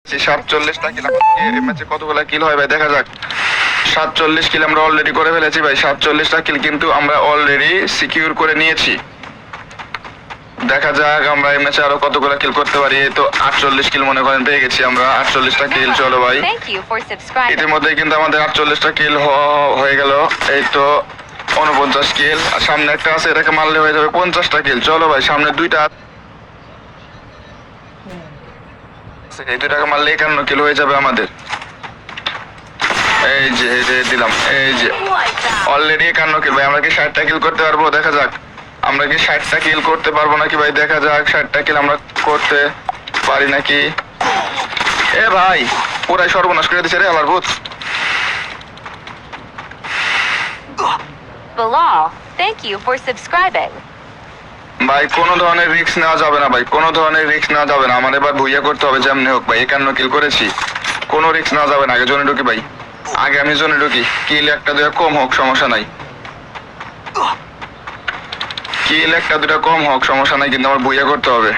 47টা কিল। এই ম্যাচে কতগুলো কিল হয় ভাই দেখা যাক। 47 কিল আমরা অলরেডি করে ফেলেছি ভাই। 47টা কিল কিন্তু আমরা অলরেডি সিকিউর করে নিয়েছি। দেখা যাক আমরা এই ম্যাচে আরো কতগুলো কিল করতে পারি। এই তো 48 কিল মনে করেন পেয়ে গেছি আমরা। 48টা কিল। চলো ভাই, ইতিমধ্যে কিন্তু আমাদের 48টা কিল হয়ে গেল। এই তো 49 কিল। আর সামনে একটা আছে, এটাকে মারলে হয়ে যাবে 50টা কিল। চলো ভাই, সামনে দুইটা এই দুইটাকে মারলে 51 কিল হয়ে যাবে আমাদের। এই যে দিলাম, এই যে অলরেডি 51 কিল ভাই। আমরা কি 60টা কিল করতে পারবো? দেখা যাক আমরা কি 60টা কিল করতে পারবো নাকি ভাই। দেখা যাক 60টা কিল আমরা করতে পারি নাকি। এ ভাই পুরাই সর্বনাশ করে দিছে রে আমার ভূত। Bilal, thank you for subscribing. ভাই কোনো ধরনের রিস্ক নেওয়া যাবে না ভাই, কোনো ধরনের রিস্ক নেওয়া যাবে না। আমার এবার ভুইয়া করতে হবে যেমনি হোক ভাই। 51 কিল করেছি, কোনো রিস্ক নেওয়া যাবে না। আগে জোনে ঢুকি ভাই, আগে আমি জোনে ঢুকি। কিল একটা দুটা কম হোক সমস্যা নাই, কিল একটা দুটা কম হোক সমস্যা নাই, কিন্তু আমার ভুইয়া করতে হবে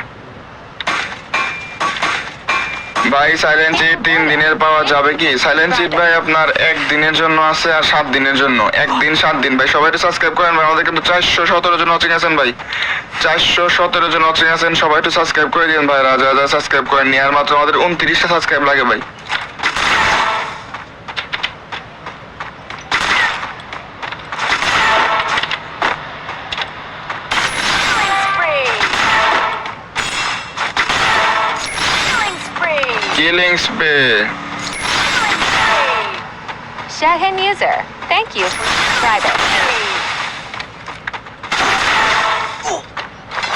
ভাই। সাইলেন্ট চিট 3 দিনের পাওয়া যাবে কি? সাইলেন্ট চিট ভাই আপনার 1 দিনের জন্য আছে আর 7 দিনের জন্য। 1 দিন 7 দিন ভাই। সবাই একটু সাবস্ক্রাইব করেন ভাই। আমাদের কিন্তু 417 জন ওয়াচিং আছেন ভাই। 417 জন ওয়াচিং আছেন। সবাই একটু সাবস্ক্রাইব করে দিন ভাই। রাজা রাজা সাবস্ক্রাইব করেন নি। আর মাত্র আমাদের 29টা সাবস্ক্রাইব লাগে ভাই। Killing spray. Shahin user, thank you for subscribing.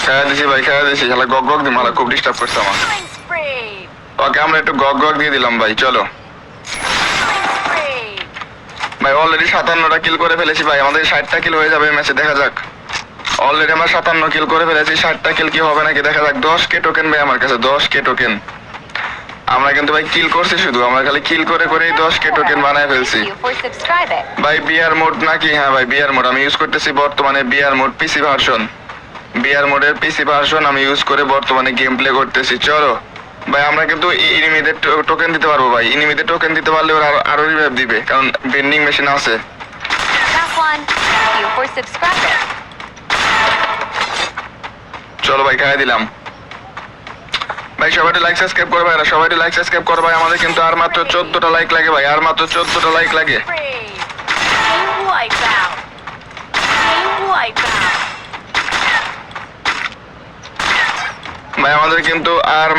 খেলা দিছি ভাই, খেলা দিছি। শালা গগ গগ দি মালা খুব ডিস্টার্ব করছে আমার। ওকে আমরা একটু গগ গগ দিয়ে দিলাম ভাই। চলো ভাই, অলরেডি 57টা কিল করে ফেলেছি ভাই। আমাদের 60টা কিল হয়ে যাবে ম্যাচে। দেখা যাক, অলরেডি আমরা 57 কিল করে ফেলেছি। 60টা কিল কি হবে নাকি দেখা যাক। 10k টোকেন ভাই আমার কাছে, 10k টোকেন। আমরা কিন্তু ভাই কিল করছি শুধু, আমরা খালি কিল করে করেই 10k টোকেন বানায় ফেলছি ভাই। বিআর মোড নাকি? হ্যাঁ ভাই বিআর মোড আমি ইউজ করতেছি বর্তমানে। BR mode PC version, BR মোডের পিসি ভার্সন আমি ইউজ করে বর্তমানে গেম প্লে করতেছি। চলো ভাই, আমরা কিন্তু এনিমিদের টোকেন দিতে পারবো ভাই। এনিমিদের টোকেন দিতে পারলে ওরা আরো রিভাইভ দিবে, কারণ বেন্ডিং মেশিন আছে। চলো ভাই, খাই দিলাম ভাই। সবাই লাইক সাবস্ক্রাইব করো ভাই, সবাই লাইক সাবস্ক্রাইব করো ভাই। আমাদের কিন্তু আর মাত্র 14টা লাইক লাগে ভাই, আর মাত্র 14টা লাইক লাগে ভাই। আমাদের কিন্তু আর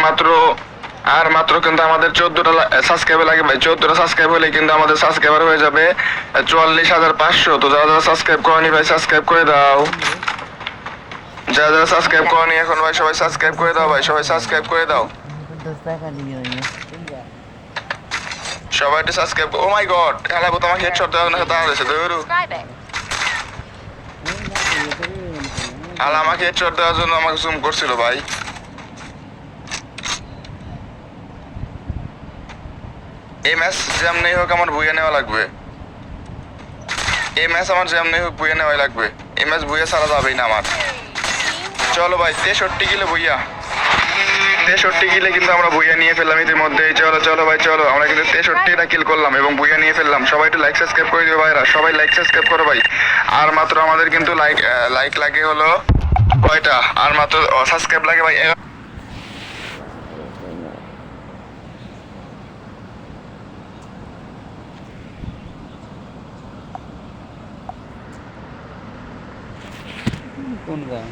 মাত্র কিন্তু আমাদের 14টা সাবস্ক্রাইব লাগে ভাই। 14টা সাবস্ক্রাইব হলে কিন্তু আমাদের সাবস্ক্রাইবার হয়ে যাবে 44,500। তো যারা যারা সাবস্ক্রাইব করেনি ভাই সাবস্ক্রাইব করে দাও। যারা যারা সাবস্ক্রাইব করেনি এখন ভাই সবাই সাবস্ক্রাইব করে দাও ভাই, সবাই সাবস্ক্রাইব করে দাও। সবাই একটু সাবস্ক্রাইব। ও মাই গড, খেলা বোধ আমাকে হেডশট দেওয়ার না দাঁড়া রয়েছে। ধরু আলা আমাকে হেডশট দেওয়ার জন্য আমাকে জুম করছিল ভাই। এই ম্যাচ যেমনি হোক আমার বুয়ে নেওয়া লাগবে। এই ম্যাচ আমার যেমনি হোক বুয়ে নেওয়াই লাগবে। এই ম্যাচ বুয়ে ছাড়া যাবেই না আমার। চলো ভাই, 63 কিলে বুইয়া, 63 কিলে কিন্তু আমরা বুইয়া নিয়ে ফেললাম ইতিমধ্যে। চলো চলো ভাই চলো, আমরা কিন্তু 63টা কিল করলাম এবং বুইয়া নিয়ে ফেললাম। সবাই একটু লাইক সাবস্ক্রাইব করে দিও ভাইরা, সবাই লাইক সাবস্ক্রাইব করো ভাই। আর মাত্র আমাদের কিন্তু লাইক লাগে হলো কয়টা? আর মাত্র সাবস্ক্রাইব লাগে ভাই। কোন গান?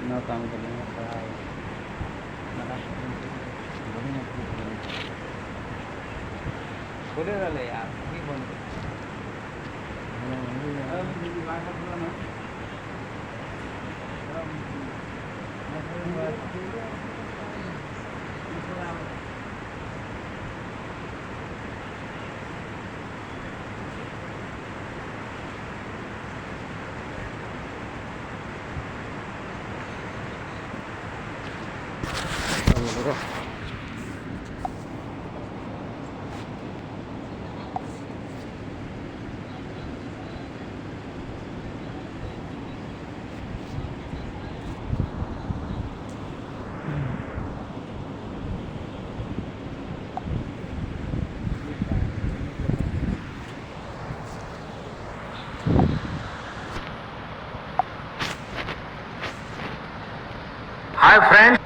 No काम करेंगे पढ़ाई बोले वाले यार नहीं बोल Hi friends,